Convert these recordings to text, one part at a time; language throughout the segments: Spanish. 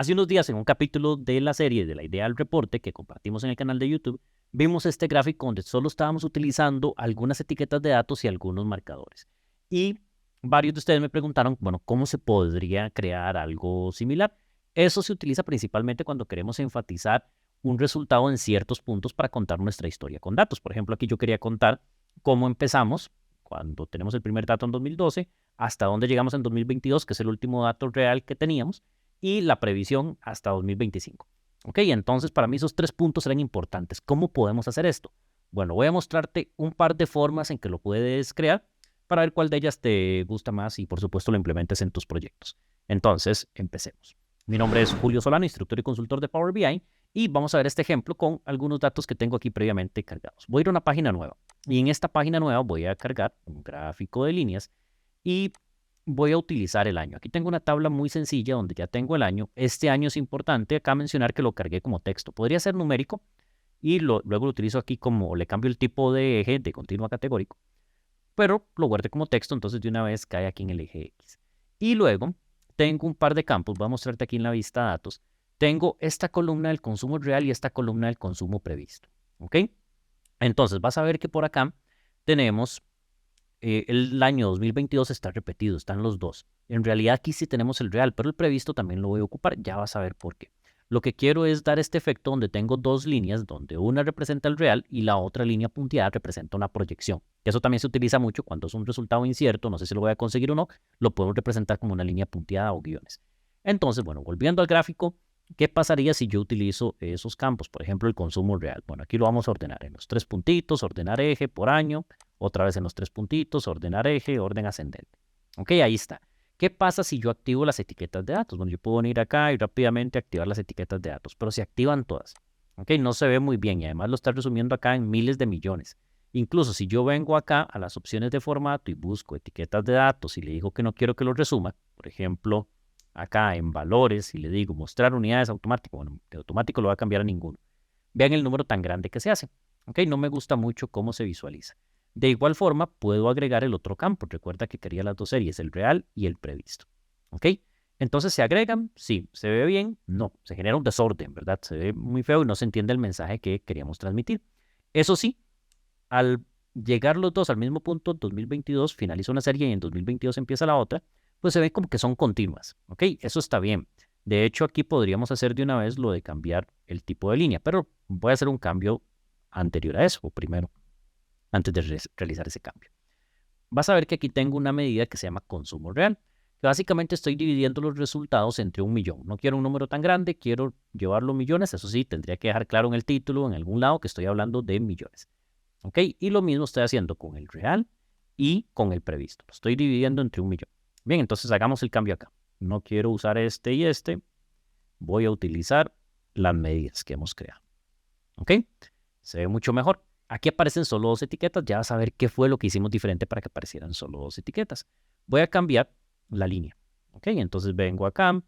Hace unos días en un capítulo de la serie de la idea del reporte que compartimos en el canal de YouTube, vimos este gráfico donde solo estábamos utilizando algunas etiquetas de datos y algunos marcadores. Y varios de ustedes me preguntaron, bueno, ¿cómo se podría crear algo similar? Eso se utiliza principalmente cuando queremos enfatizar un resultado en ciertos puntos para contar nuestra historia con datos. Por ejemplo, aquí yo quería contar cómo empezamos cuando tenemos el primer dato en 2012, hasta dónde llegamos en 2022, que es el último dato real que teníamos, y la previsión hasta 2025. Ok, entonces para mí esos 3 puntos serán importantes. ¿Cómo podemos hacer esto? Bueno, voy a mostrarte un par de formas en que lo puedes crear para ver cuál de ellas te gusta más y por supuesto lo implementes en tus proyectos. Entonces, empecemos. Mi nombre es Julio Solano, instructor y consultor de Power BI, y vamos a ver este ejemplo con algunos datos que tengo aquí previamente cargados. Voy a ir a una página nueva y en esta página nueva voy a cargar un gráfico de líneas y voy a utilizar el año. Aquí tengo una tabla muy sencilla donde ya tengo el año. Este año es importante acá mencionar que lo cargué como texto. Podría ser numérico y luego lo utilizo aquí como, le cambio el tipo de eje de continuo a categórico, pero lo guardé como texto, entonces de una vez cae aquí en el eje X. Y luego tengo un par de campos, voy a mostrarte aquí en la vista datos. Tengo esta columna del consumo real y esta columna del consumo previsto. ¿Ok? Entonces vas a ver que por acá tenemos el año 2022 está repetido, están los dos. En realidad aquí sí tenemos el real, pero el previsto también lo voy a ocupar, ya vas a ver por qué. Lo que quiero es dar este efecto donde tengo dos líneas, donde una representa el real y la otra línea punteada representa una proyección. Eso también se utiliza mucho cuando es un resultado incierto, no sé si lo voy a conseguir o no, lo puedo representar como una línea punteada o guiones. Entonces, bueno, volviendo al gráfico, ¿qué pasaría si yo utilizo esos campos? Por ejemplo, el consumo real. Bueno, aquí lo vamos a ordenar en los 3 puntitos, ordenar eje por año, otra vez en los 3 puntitos, ordenar eje, orden ascendente. Ok, ahí está. ¿Qué pasa si yo activo las etiquetas de datos? Bueno, yo puedo venir acá y rápidamente activar las etiquetas de datos, pero se activan todas. Ok, no se ve muy bien y además lo está resumiendo acá en miles de millones. Incluso si yo vengo acá a las opciones de formato y busco etiquetas de datos y le digo que no quiero que lo resuma, por ejemplo, acá en valores y le digo mostrar unidades automático, bueno, de automático lo va a cambiar a ninguno. Vean el número tan grande que se hace. Ok, no me gusta mucho cómo se visualiza. De igual forma, puedo agregar el otro campo. Recuerda que quería las dos series, el real y el previsto. ¿Ok? Entonces, ¿se agregan? Sí. ¿Se ve bien? No. Se genera un desorden, ¿verdad? Se ve muy feo y no se entiende el mensaje que queríamos transmitir. Eso sí, al llegar los dos al mismo punto, 2022 finaliza una serie y en 2022 empieza la otra, pues se ve como que son continuas. ¿Ok? Eso está bien. De hecho, aquí podríamos hacer de una vez lo de cambiar el tipo de línea, pero voy a hacer un cambio anterior a eso, o primero, antes de realizar ese cambio. Vas a ver que aquí tengo una medida que se llama consumo real. Básicamente estoy dividiendo los resultados entre 1.000.000. No quiero un número tan grande, quiero llevarlo a millones. Eso sí, tendría que dejar claro en el título, en algún lado, que estoy hablando de millones. ¿Ok? Y lo mismo estoy haciendo con el real y con el previsto. Lo estoy dividiendo entre 1.000.000. Bien, entonces hagamos el cambio acá. No quiero usar este y este. Voy a utilizar las medidas que hemos creado. ¿Ok? Se ve mucho mejor. Aquí aparecen solo 2 etiquetas. Ya vas a ver qué fue lo que hicimos diferente para que aparecieran solo 2 etiquetas. Voy a cambiar la línea. ¿Ok? Entonces vengo acá.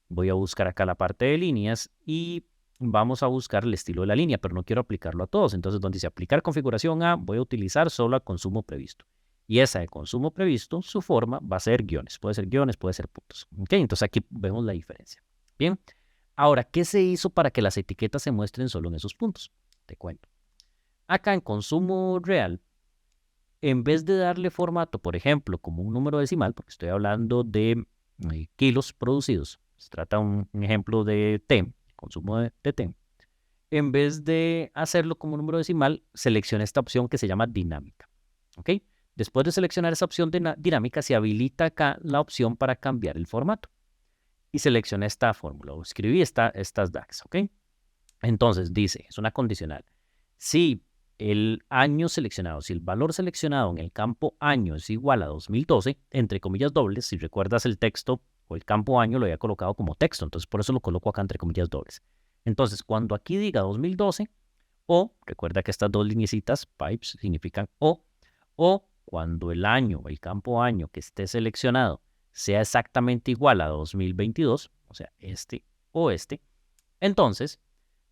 Voy a buscar acá la parte de líneas y vamos a buscar el estilo de la línea, pero no quiero aplicarlo a todos. Entonces, donde dice aplicar configuración A, voy a utilizar solo a consumo previsto. Y esa de consumo previsto, su forma va a ser guiones. Puede ser guiones, puede ser puntos. ¿Ok? Entonces aquí vemos la diferencia. Bien. Ahora, ¿qué se hizo para que las etiquetas se muestren solo en esos puntos? Te cuento. Acá en consumo real, en vez de darle formato, por ejemplo, como un número decimal, porque estoy hablando de kilos producidos, se trata de un ejemplo de T, consumo de T, en vez de hacerlo como un número decimal, selecciona esta opción que se llama dinámica. ¿Ok? Después de seleccionar esa opción de dinámica, se habilita acá la opción para cambiar el formato. Y seleccioné esta fórmula, o escribí estas DAX. ¿Ok? Entonces dice, es una condicional. Si el año seleccionado, si el valor seleccionado en el campo año es igual a 2012, entre comillas dobles, si recuerdas el texto o el campo año lo había colocado como texto, entonces por eso lo coloco acá entre comillas dobles. Entonces, cuando aquí diga 2012, o, recuerda que estas dos lineecitas, pipes, significan o cuando el año, el campo año que esté seleccionado sea exactamente igual a 2022, o sea, este o este, entonces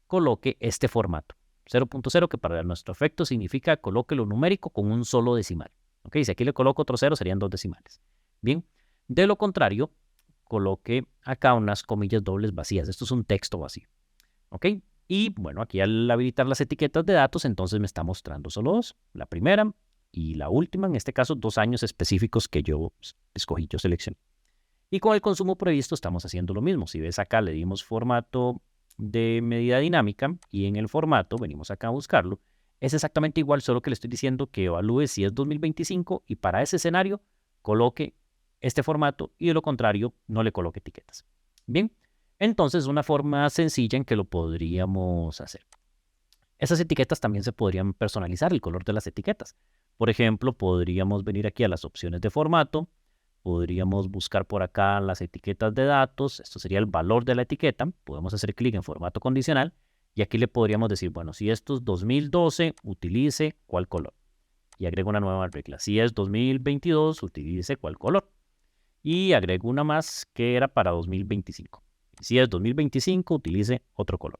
coloque este formato. 0.0, que para nuestro efecto significa coloque lo numérico con un solo decimal. ¿Ok? Si aquí le coloco otro 0, serían 2 decimales. Bien, de lo contrario, coloque acá unas comillas dobles vacías. Esto es un texto vacío. ¿Ok? Y bueno, aquí al habilitar las etiquetas de datos, entonces me está mostrando solo dos. La primera y la última, en este caso, 2 años específicos que yo escogí, yo seleccioné. Y con el consumo previsto estamos haciendo lo mismo. Si ves acá, le dimos formato de medida dinámica y en el formato, venimos acá a buscarlo, es exactamente igual, solo que le estoy diciendo que evalúe si es 2025 y para ese escenario coloque este formato y de lo contrario no le coloque etiquetas. Bien, entonces una forma sencilla en que lo podríamos hacer. Esas etiquetas también se podrían personalizar, el color de las etiquetas. Por ejemplo, podríamos venir aquí a las opciones de formato, podríamos buscar por acá las etiquetas de datos, esto sería el valor de la etiqueta, podemos hacer clic en formato condicional y aquí le podríamos decir, bueno, si esto es 2012, utilice cuál color. Y agrego una nueva regla, si es 2022, utilice cuál color. Y agrego una más que era para 2025. Si es 2025, utilice otro color.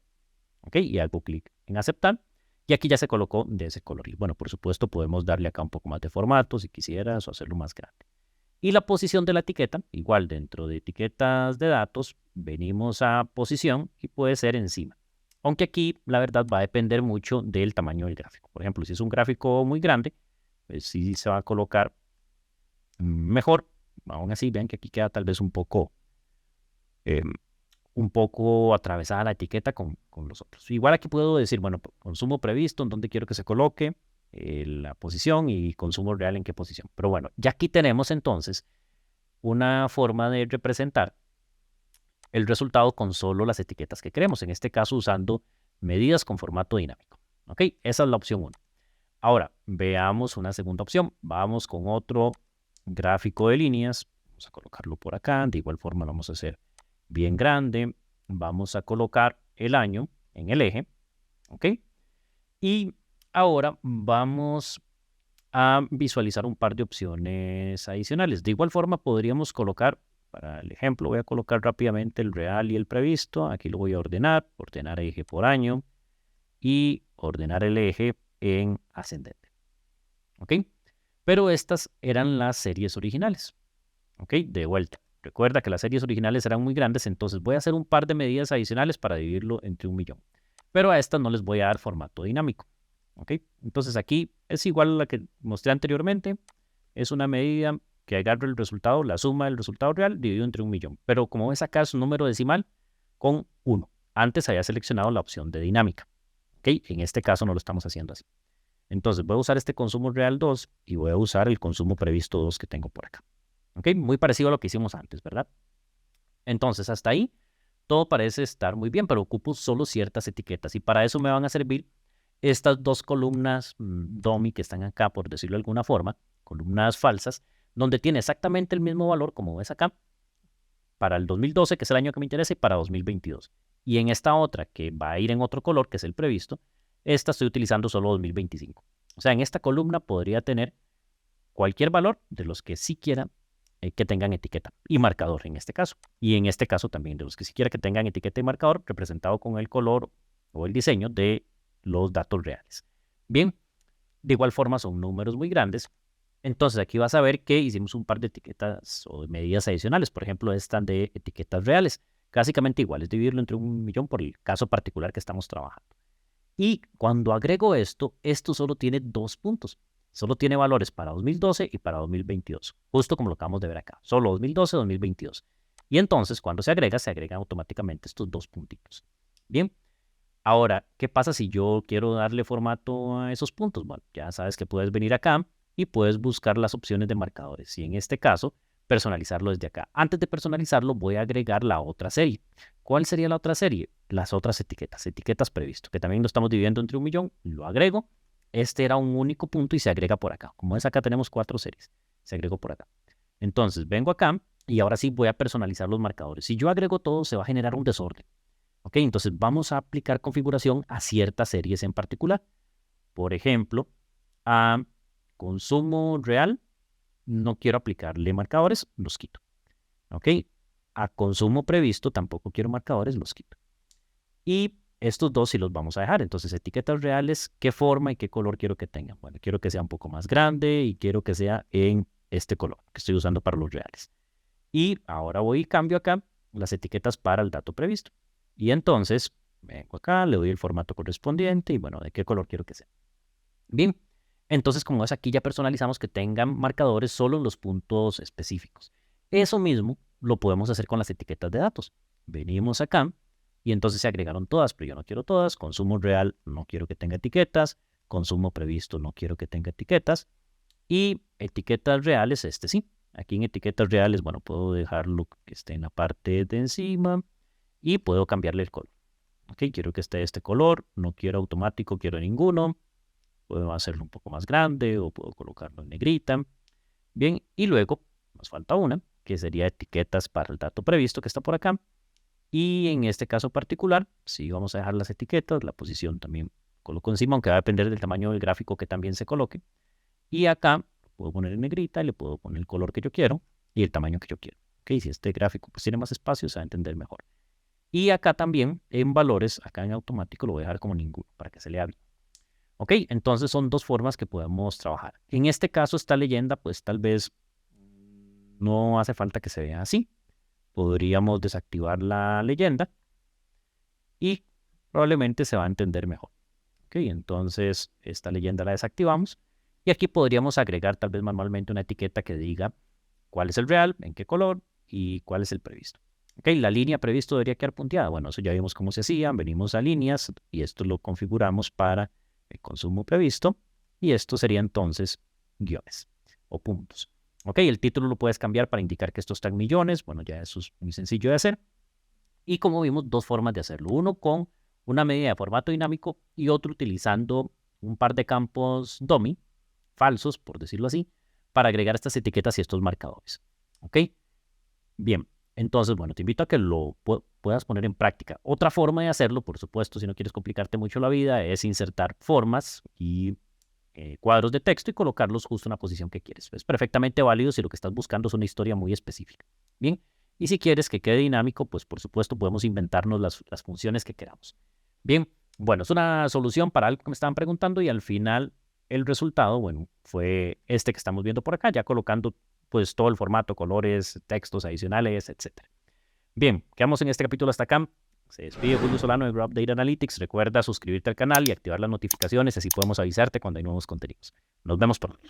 ¿Ok? Y hago clic en aceptar. Y aquí ya se colocó de ese color. Y bueno, por supuesto, podemos darle acá un poco más de formato si quisieras o hacerlo más grande. Y la posición de la etiqueta, igual dentro de etiquetas de datos, venimos a posición y puede ser encima. Aunque aquí la verdad va a depender mucho del tamaño del gráfico. Por ejemplo, si es un gráfico muy grande, pues sí se va a colocar mejor. Aún así, vean que aquí queda tal vez un poco atravesada la etiqueta con los otros. Igual aquí puedo decir, bueno, consumo previsto, en dónde quiero que se coloque, la posición y consumo real en qué posición. Pero bueno, ya aquí tenemos entonces una forma de representar el resultado con solo las etiquetas que queremos, en este caso usando medidas con formato dinámico. ¿Ok? Esa es la opción 1. Ahora, veamos una segunda opción. Vamos con otro gráfico de líneas. Vamos a colocarlo por acá. De igual forma lo vamos a hacer bien grande. Vamos a colocar el año en el eje. ¿Ok? Y ahora vamos a visualizar un par de opciones adicionales. De igual forma podríamos colocar, para el ejemplo, voy a colocar rápidamente el real y el previsto. Aquí lo voy a ordenar eje por año y ordenar el eje en ascendente. ¿Ok? Pero estas eran las series originales. ¿Ok? De vuelta. Recuerda que las series originales eran muy grandes, entonces voy a hacer un par de medidas adicionales para dividirlo entre 1.000.000. Pero a estas no les voy a dar formato dinámico. ¿Ok? Entonces aquí es igual a la que mostré anteriormente. Es una medida que agarra el resultado, la suma del resultado real dividido entre 1.000.000. Pero como ves acá es un número decimal con 1. Antes había seleccionado la opción de dinámica. ¿Ok? En este caso no lo estamos haciendo así. Entonces voy a usar este consumo real 2 y voy a usar el consumo previsto 2 que tengo por acá. ¿Ok? Muy parecido a lo que hicimos antes, ¿verdad? Entonces hasta ahí todo parece estar muy bien, pero ocupo solo ciertas etiquetas y para eso me van a servir estas dos columnas dummy que están acá, por decirlo de alguna forma, columnas falsas, donde tiene exactamente el mismo valor como ves acá, para el 2012, que es el año que me interesa, y para 2022. Y en esta otra, que va a ir en otro color, que es el previsto, esta estoy utilizando solo 2025. O sea, en esta columna podría tener cualquier valor de los que sí quiera que tengan etiqueta y marcador en este caso. Y en este caso también de los que sí quiera que tengan etiqueta y marcador representado con el color o el diseño de los datos reales. Bien, de igual forma son números muy grandes. Entonces aquí vas a ver que hicimos un par de etiquetas o de medidas adicionales. Por ejemplo, esta de etiquetas reales. Básicamente igual, es dividirlo entre 1.000.000 por el caso particular que estamos trabajando. Y cuando agrego esto, esto solo tiene 2 puntos. Solo tiene valores para 2012 y para 2022. Justo como lo acabamos de ver acá. Solo 2012 y 2022. Y entonces cuando se agregan automáticamente estos 2 puntitos. Bien. Ahora, ¿qué pasa si yo quiero darle formato a esos puntos? Bueno, ya sabes que puedes venir acá y puedes buscar las opciones de marcadores. Y en este caso, personalizarlo desde acá. Antes de personalizarlo, voy a agregar la otra serie. ¿Cuál sería la otra serie? Las otras etiquetas previsto, que también lo estamos dividiendo entre 1.000.000. Lo agrego. Este era un único punto y se agrega por acá. Como es acá tenemos 4 series. Se agregó por acá. Entonces, vengo acá y ahora sí voy a personalizar los marcadores. Si yo agrego todo, se va a generar un desorden. ¿Ok? Entonces vamos a aplicar configuración a ciertas series en particular. Por ejemplo, a consumo real, no quiero aplicarle marcadores, los quito. ¿Ok? A consumo previsto, tampoco quiero marcadores, los quito. Y estos dos sí los vamos a dejar. Entonces, etiquetas reales, qué forma y qué color quiero que tengan. Bueno, quiero que sea un poco más grande y quiero que sea en este color que estoy usando para los reales. Y ahora voy y cambio acá las etiquetas para el dato previsto. Y entonces vengo acá, le doy el formato correspondiente y bueno, de qué color quiero que sea. Bien, entonces como ves aquí ya personalizamos que tengan marcadores solo en los puntos específicos. Eso mismo lo podemos hacer con las etiquetas de datos. Venimos acá y entonces se agregaron todas, pero yo no quiero todas. Consumo real no quiero que tenga etiquetas. Consumo previsto no quiero que tenga etiquetas. Y etiquetas reales, este sí. Aquí en etiquetas reales, bueno, puedo dejarlo que esté en la parte de encima y puedo cambiarle el color. Ok, quiero que esté de este color, no quiero automático, quiero ninguno. Puedo hacerlo un poco más grande o puedo colocarlo en negrita. Bien, y luego nos falta una, que sería etiquetas para el dato previsto que está por acá. Y en este caso particular, sí vamos a dejar las etiquetas, la posición también coloco encima, aunque va a depender del tamaño del gráfico que también se coloque. Y acá puedo poner en negrita y le puedo poner el color que yo quiero y el tamaño que yo quiero. Ok, si este gráfico pues, tiene más espacio, se va a entender mejor. Y acá también en valores, acá en automático lo voy a dejar como ninguno para que se lea bien. Ok, entonces son dos formas que podemos trabajar. En este caso, esta leyenda, pues tal vez no hace falta que se vea así. Podríamos desactivar la leyenda y probablemente se va a entender mejor. Ok, entonces esta leyenda la desactivamos y aquí podríamos agregar tal vez manualmente una etiqueta que diga cuál es el real, en qué color y cuál es el previsto. Ok, la línea previsto debería quedar punteada. Bueno, eso ya vimos cómo se hacía. Venimos a líneas y esto lo configuramos para el consumo previsto y esto sería entonces guiones o puntos. Ok, el título lo puedes cambiar para indicar que esto está en millones. Bueno, ya eso es muy sencillo de hacer. Y como vimos, dos formas de hacerlo. Uno con una medida de formato dinámico y otro utilizando un par de campos dummy, falsos, por decirlo así, para agregar estas etiquetas y estos marcadores. ¿Ok? Bien, entonces, bueno, te invito a que lo puedas poner en práctica. Otra forma de hacerlo, por supuesto, si no quieres complicarte mucho la vida, es insertar formas y cuadros de texto y colocarlos justo en la posición que quieres. Es perfectamente válido si lo que estás buscando es una historia muy específica. Bien, y si quieres que quede dinámico, pues por supuesto podemos inventarnos las funciones que queramos. Bien, bueno, es una solución para algo que me estaban preguntando y al final el resultado, bueno, fue este que estamos viendo por acá, ya colocando pues todo el formato, colores, textos adicionales, etcétera. Bien, quedamos en este capítulo hasta acá. Se despide Julio Solano de Grab Data Analytics. Recuerda suscribirte al canal y activar las notificaciones, así podemos avisarte cuando hay nuevos contenidos. Nos vemos pronto.